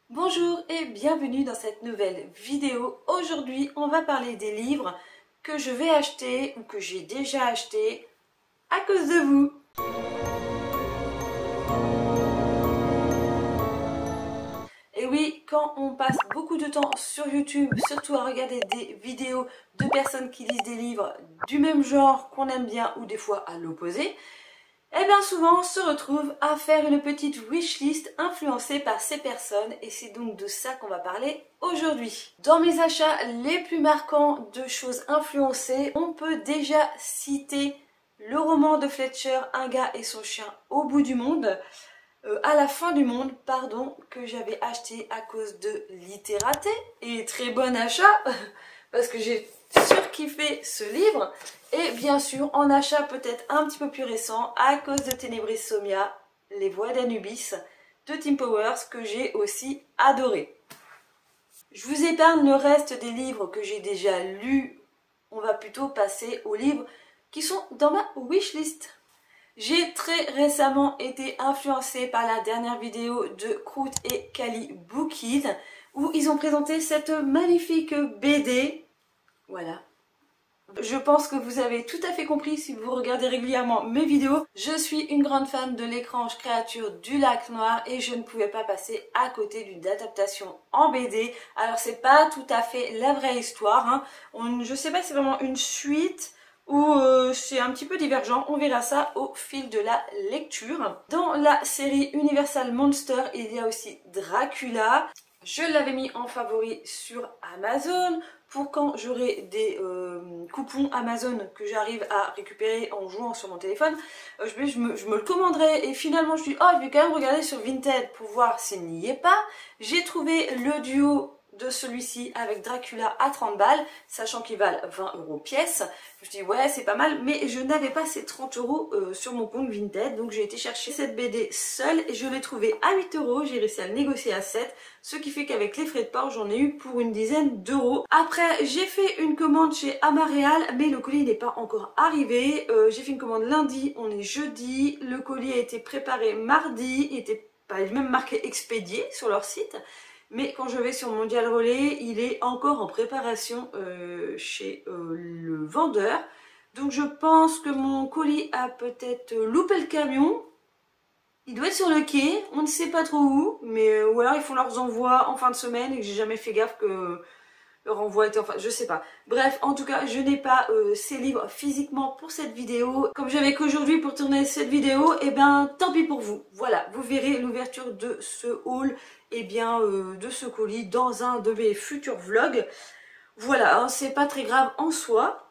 Bonjour et bienvenue dans cette nouvelle vidéo. Aujourd'hui, on va parler des livres que je vais acheter ou que j'ai déjà acheté à cause de vous. Et oui, quand on passe beaucoup de temps sur YouTube, surtout à regarder des vidéos de personnes qui lisent des livres du même genre qu'on aime bien ou des fois à l'opposé, eh bien souvent on se retrouve à faire une petite wishlist influencée par ces personnes et c'est donc de ça qu'on va parler aujourd'hui. Dans mes achats les plus marquants de choses influencées, on peut déjà citer le roman de Fletcher, Un gars et son chien au bout du monde, à la fin du monde, pardon, que j'avais acheté à cause de Littératé, et très bon achat, parce que j'ai surkiffé ce livre, et bien sûr en achat peut-être un petit peu plus récent, à cause de Ténébris Somnia, Les Voix d'Anubis, de Tim Powers, que j'ai aussi adoré. Je vous épargne le reste des livres que j'ai déjà lus, on va plutôt passer aux livres qui sont dans ma wishlist. J'ai très récemment été influencée par la dernière vidéo de Croûte et Kali Bookid où ils ont présenté cette magnifique BD. Voilà. Je pense que vous avez tout à fait compris si vous regardez régulièrement mes vidéos. Je suis une grande fan de l'étrange créature du lac noir et je ne pouvais pas passer à côté d'une adaptation en BD. Alors c'est pas tout à fait la vraie histoire, hein. Je sais pas si c'est vraiment une suite ou c'est un petit peu divergent, on verra ça au fil de la lecture. Dans la série Universal Monster, il y a aussi Dracula. Je l'avais mis en favori sur Amazon pour quand j'aurai des coupons Amazon que j'arrive à récupérer en jouant sur mon téléphone. Je me le commanderai et finalement je dis oh je vais quand même regarder sur Vinted pour voir s'il n'y est pas. J'ai trouvé le duo de celui-ci avec Dracula à 30 balles, sachant qu'ils valent 20 € pièce. Je dis ouais c'est pas mal, mais je n'avais pas ces 30 € sur mon compte Vinted, donc j'ai été chercher cette BD seule et je l'ai trouvée à 8 €, j'ai réussi à le négocier à 7, ce qui fait qu'avec les frais de port j'en ai eu pour une dizaine d'euros. Après j'ai fait une commande chez Amareal, mais le colis n'est pas encore arrivé. J'ai fait une commande lundi, on est jeudi, le colis a été préparé mardi, il était pas même marqué expédié sur leur site. Mais quand je vais sur Mondial Relais, il est encore en préparation chez le vendeur. Donc je pense que mon colis a peut-être loupé le camion. Il doit être sur le quai, on ne sait pas trop où. Mais ou alors ils font leurs envois en fin de semaine et que j'ai jamais fait gaffe que leur envoi était enfin... Je sais pas. Bref, en tout cas, je n'ai pas ces livres physiquement pour cette vidéo. Comme j'avais qu'aujourd'hui pour tourner cette vidéo, et ben tant pis pour vous. Voilà, vous verrez l'ouverture de ce haul et bien de ce colis dans un de mes futurs vlogs. Voilà, hein, c'est pas très grave en soi.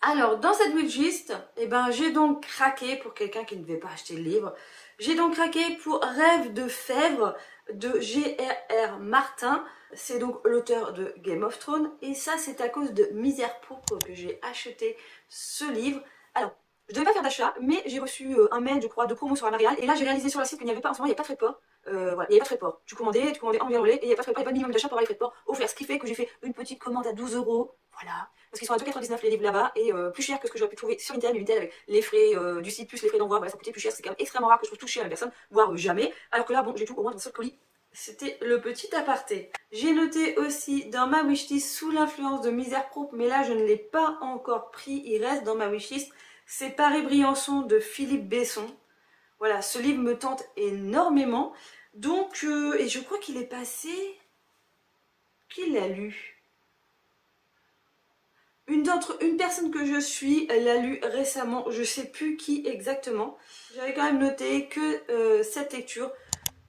Alors, dans cette wishlist, eh ben, j'ai donc craqué pour quelqu'un qui ne devait pas acheter le livre. J'ai donc craqué pour Rêve de Fèvre de J.R.R. Martin. C'est donc l'auteur de Game of Thrones. Et ça, c'est à cause de Misère Pourpre que j'ai acheté ce livre. Alors, je ne devais pas faire d'achat, mais j'ai reçu un mail, je crois, de promo sur Amarial. Et là, j'ai réalisé sur la site qu'il n'y avait pas, en ce moment, il n'y a pas de frais de port. Voilà, il n'y avait pas de frais de port. Tu commandais en Mondial Relais et il n'y a pas de frais de port, il n'y a pas de minimum d'achat pour avoir les frais de port offerts. Ce qui fait que j'ai fait une petite commande à 12 €. Voilà. Parce qu'ils sont à 2,99 € les livres là-bas et plus cher que ce que j'aurais pu trouver sur Vinted. Vinted avec les frais du site plus les frais d'envoi, voilà, ça coûtait plus cher. C'est quand même extrêmement rare que je trouve tout cher à la personne, voire jamais. Alors que là, bon, j'ai tout au moins dans un seul colis. C'était le petit aparté. J'ai noté aussi dans ma wishlist Sous l'influence de Misère Pourpre, mais là je ne l'ai pas encore pris, il reste dans ma wishlist. C'est Paris-Briançon de Philippe Besson. Voilà, ce livre me tente énormément. Donc, et je crois qu'il est passé... Qui l'a lu ? Une personne que je suis, elle l'a lu récemment, je sais plus qui exactement. J'avais quand même noté que cette lecture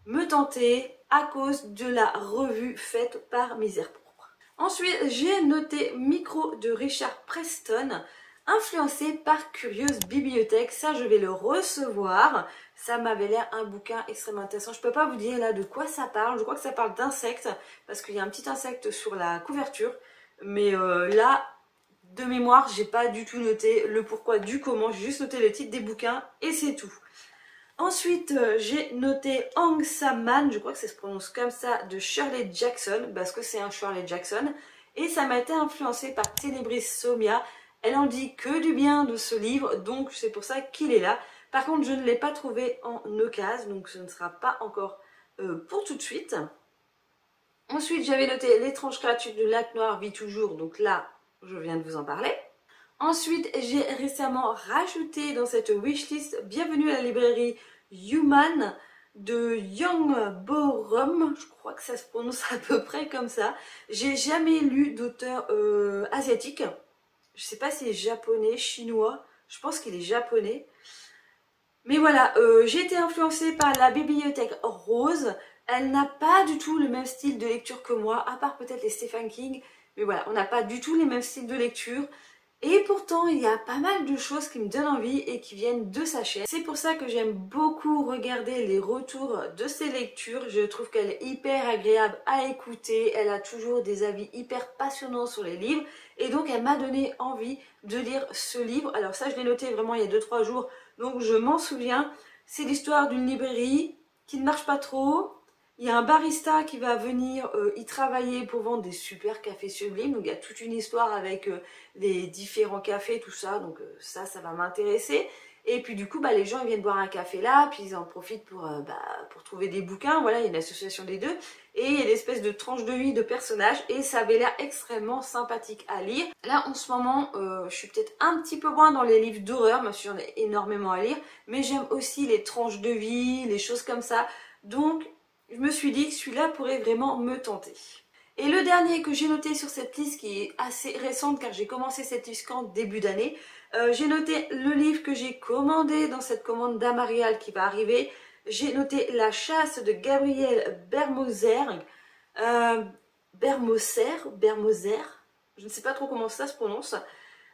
me tentait à cause de la revue faite par Misère Pourpre. Ensuite, j'ai noté Micro de Richard Preston, influencé par Curieuse Bibliothèque. Ça, je vais le recevoir. Ça m'avait l'air un bouquin extrêmement intéressant. Je peux pas vous dire là de quoi ça parle. Je crois que ça parle d'insectes, parce qu'il y a un petit insecte sur la couverture. Mais là... De mémoire, j'ai pas du tout noté le pourquoi du comment, j'ai juste noté le titre des bouquins et c'est tout. Ensuite, j'ai noté Hang Sam-man, je crois que ça se prononce comme ça, de Shirley Jackson, parce que c'est un Shirley Jackson. Et ça m'a été influencé par Ténébris Somnia. Elle en dit que du bien de ce livre, donc c'est pour ça qu'il est là. Par contre, je ne l'ai pas trouvé en occasion, donc ce ne sera pas encore pour tout de suite. Ensuite, j'avais noté L'étrange créature du lac noir vit toujours, donc là, je viens de vous en parler. Ensuite, j'ai récemment rajouté dans cette wishlist Bienvenue à la librairie Human de Young Borum, je crois que ça se prononce à peu près comme ça. J'ai jamais lu d'auteur asiatique, je sais pas s'il est japonais, chinois, je pense qu'il est japonais. Mais voilà, j'ai été influencée par la bibliothèque rose. Elle n'a pas du tout le même style de lecture que moi, à part peut-être les Stephen King. Mais voilà, on n'a pas du tout les mêmes styles de lecture. Et pourtant, il y a pas mal de choses qui me donnent envie et qui viennent de sa chaîne. C'est pour ça que j'aime beaucoup regarder les retours de ses lectures. Je trouve qu'elle est hyper agréable à écouter. Elle a toujours des avis hyper passionnants sur les livres. Et donc, elle m'a donné envie de lire ce livre. Alors ça, je l'ai noté vraiment il y a 2-3 jours. Donc, je m'en souviens. C'est l'histoire d'une librairie qui ne marche pas trop. Il y a un barista qui va venir y travailler pour vendre des super cafés sublimes. Donc il y a toute une histoire avec les différents cafés, tout ça. Donc ça va m'intéresser. Et puis du coup, les gens ils viennent boire un café là, puis ils en profitent pour trouver des bouquins. Voilà, il y a une association des deux. Et il y a l'espèce de tranche de vie de personnages. Et ça avait l'air extrêmement sympathique à lire. Là, en ce moment, je suis peut-être un petit peu moins dans les livres d'horreur, même si j'en ai énormément à lire. Mais j'aime aussi les tranches de vie, les choses comme ça. Donc, je me suis dit que celui-là pourrait vraiment me tenter. Et le dernier que j'ai noté sur cette liste, qui est assez récente car j'ai commencé cette liste en début d'année, j'ai noté le livre que j'ai commandé dans cette commande d'Amarial qui va arriver. J'ai noté La chasse de Gabriel Bermoser. Bermoser, je ne sais pas trop comment ça se prononce.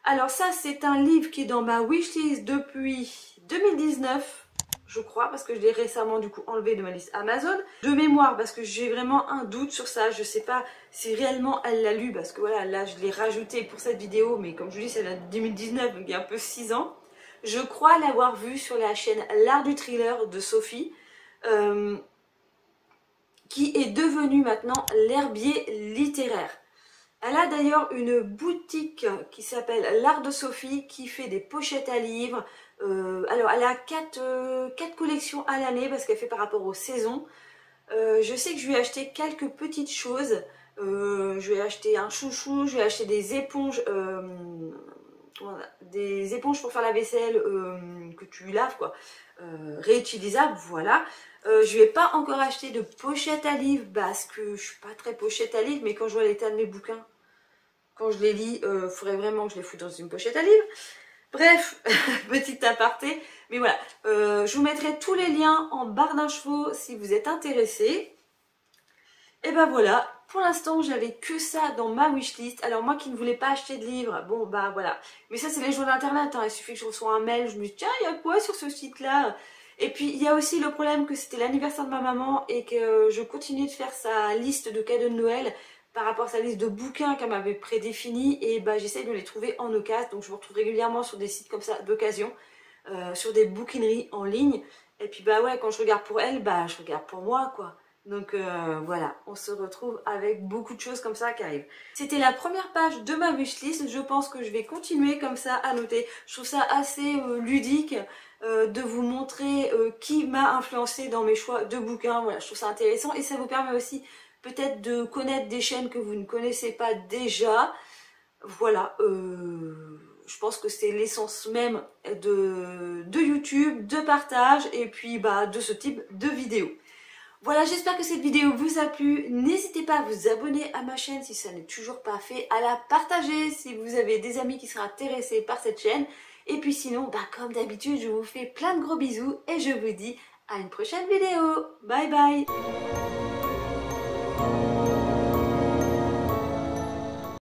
Alors ça, c'est un livre qui est dans ma wishlist depuis 2019. Je crois, parce que je l'ai récemment du coup enlevé de ma liste Amazon. De mémoire, parce que j'ai vraiment un doute sur ça. Je sais pas si réellement elle l'a lu, parce que voilà, là je l'ai rajouté pour cette vidéo, mais comme je vous dis, c'est de 2019, donc il y a un peu 6 ans. Je crois l'avoir vu sur la chaîne L'Art du Thriller de Sophie, qui est devenue maintenant l'herbier littéraire. Elle a d'ailleurs une boutique qui s'appelle L'Art de Sophie, qui fait des pochettes à livres. Alors elle a 4 collections à l'année parce qu'elle fait par rapport aux saisons. Je sais que je lui ai acheté quelques petites choses. Je lui ai acheté un chouchou, je lui ai acheté des éponges pour faire la vaisselle que tu laves quoi, réutilisables, voilà. Je lui ai pas encore acheté de pochette à livres parce que je suis pas très pochette à livres, mais quand je vois l'état de mes bouquins, quand je les lis, il faudrait vraiment que je les foute dans une pochette à livres. Bref, petit aparté, mais voilà, je vous mettrai tous les liens en barre d'infos si vous êtes intéressés. Et ben voilà, pour l'instant j'avais que ça dans ma wishlist. Alors moi qui ne voulais pas acheter de livres, bon bah voilà. Mais ça c'est les joies d'internet, hein. Il suffit que je reçois un mail, je me dis tiens il y a quoi sur ce site là. Et puis il y a aussi le problème que c'était l'anniversaire de ma maman et que je continue de faire sa liste de cadeaux de Noël par rapport à sa liste de bouquins qu'elle m'avait prédéfinie, et bah j'essaie de les trouver en occasion. Donc je me retrouve régulièrement sur des sites comme ça d'occasion, sur des bouquineries en ligne. Et puis bah ouais, quand je regarde pour elle, bah je regarde pour moi quoi. Donc voilà, on se retrouve avec beaucoup de choses comme ça qui arrivent. C'était la première page de ma wishlist. Je pense que je vais continuer comme ça à noter. Je trouve ça assez ludique de vous montrer qui m'a influencé dans mes choix de bouquins. Voilà, je trouve ça intéressant et ça vous permet aussi peut-être de connaître des chaînes que vous ne connaissez pas déjà. Voilà, je pense que c'est l'essence même de YouTube, de partage et puis bah, de ce type de vidéo. Voilà, j'espère que cette vidéo vous a plu. N'hésitez pas à vous abonner à ma chaîne si ça n'est toujours pas fait, à la partager si vous avez des amis qui seraient intéressés par cette chaîne. Et puis sinon, bah, comme d'habitude, je vous fais plein de gros bisous et je vous dis à une prochaine vidéo. Bye bye!